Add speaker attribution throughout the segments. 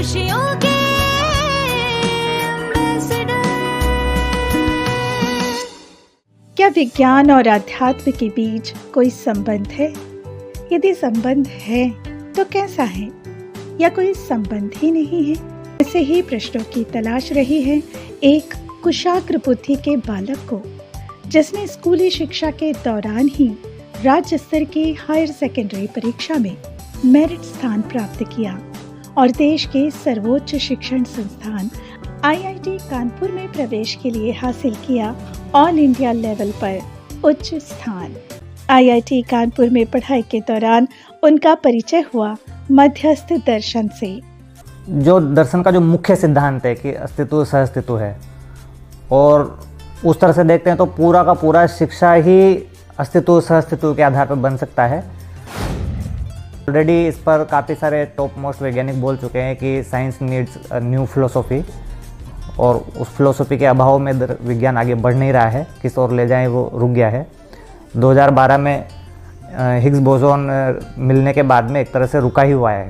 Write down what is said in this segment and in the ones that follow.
Speaker 1: खुशियों के एम्बेसडर।
Speaker 2: क्या विज्ञान और अध्यात्म के बीच कोई संबंध है? यदि संबंध है तो कैसा है, या कोई संबंध ही नहीं है? ऐसे ही प्रश्नों की तलाश रही है एक कुशाग्र बुद्धि के बालक को, जिसने स्कूली शिक्षा के दौरान ही राज्य स्तर की हायर सेकेंडरी परीक्षा में मेरिट स्थान प्राप्त किया और देश के सर्वोच्च शिक्षण संस्थान IIT कानपुर में प्रवेश के लिए हासिल किया ऑल इंडिया लेवल पर उच्च स्थान। IIT कानपुर में पढ़ाई के दौरान उनका परिचय हुआ मध्यस्थ दर्शन से।
Speaker 3: जो दर्शन का जो मुख्य सिद्धांत है कि अस्तित्व सहअस्तित्व है, और उस तरह से देखते हैं तो पूरा का पूरा शिक्षा ही अस्तित्व सहअस्तित्व के आधार पर बन सकता है। ऑलरेडी इस पर काफ़ी सारे टॉप मोस्ट वैज्ञानिक बोल चुके हैं कि science needs a new philosophy, और उस फिलोसॉफी के अभाव में विज्ञान आगे बढ़ नहीं रहा है, किस ओर ले जाएं वो रुक गया है। 2012 में हिग्स बोसोन मिलने के बाद में एक तरह से रुका ही हुआ है।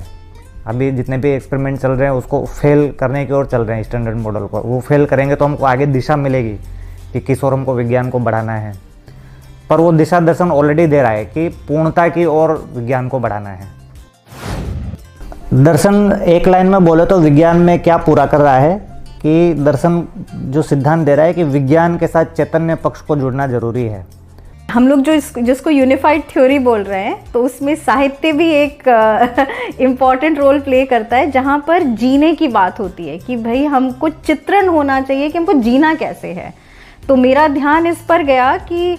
Speaker 3: अभी जितने भी एक्सपेरिमेंट चल रहे हैं उसको फेल करने की ओर चल रहे हैं, स्टैंडर्ड मॉडल को। वो फेल करेंगे तो हमको आगे दिशा मिलेगी कि किस ओर हमको विज्ञान को बढ़ाना है, पर वो दिशा दर्शन ऑलरेडी दे रहा है कि पूर्णता की ओर विज्ञान को बढ़ाना है। दर्शन एक लाइन में बोले तो विज्ञान में क्या पूरा कर रहा है कि दर्शन जो सिद्धांत दे रहा है कि विज्ञान के साथ चैतन्य पक्ष को जुड़ना जरूरी है।
Speaker 4: हम लोग जिसको यूनिफाइड थ्योरी बोल रहे हैं, तो उसमें साहित्य भी एक इम्पॉर्टेंट रोल प्ले करता है, जहाँ पर जीने की बात होती है कि भाई हमको चित्रण होना चाहिए कि हमको जीना कैसे है। तो मेरा ध्यान इस पर गया कि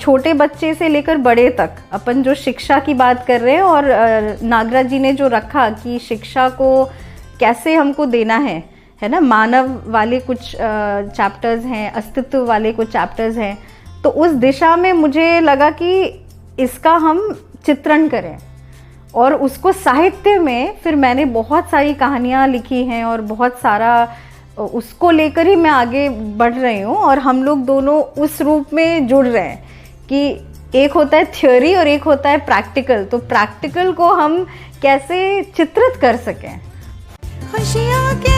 Speaker 4: छोटे बच्चे से लेकर बड़े तक अपन जो शिक्षा की बात कर रहे हैं, और नागराज जी ने जो रखा कि शिक्षा को कैसे हमको देना है ना, मानव वाले कुछ चैप्टर्स हैं, अस्तित्व वाले कुछ चैप्टर्स हैं, तो उस दिशा में मुझे लगा कि इसका हम चित्रण करें और उसको साहित्य में। फिर मैंने बहुत सारी कहानियाँ लिखी हैं और बहुत सारा उसको लेकर ही मैं आगे बढ़ रही हूँ, और हम लोग दोनों उस रूप में जुड़ रहे हैं कि एक होता है थ्योरी और एक होता है प्रैक्टिकल। तो प्रैक्टिकल को हम कैसे चित्रित कर सकें।
Speaker 1: खुशियों के